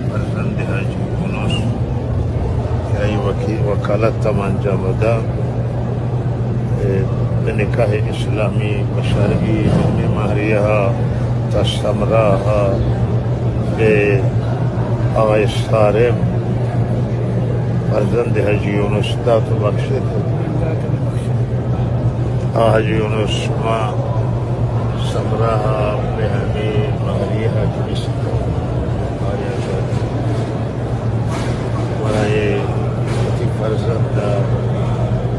فرزند حاجی یونس که وکالت انجام داد به نکاح اسلامی و شرعی بین مهریه تا ثمره به آقای صارم فرزند حاجی یونس دا تو بخشید. حاجی یونس ما ثمره به همه مهریه جلست برای فرزند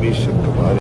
20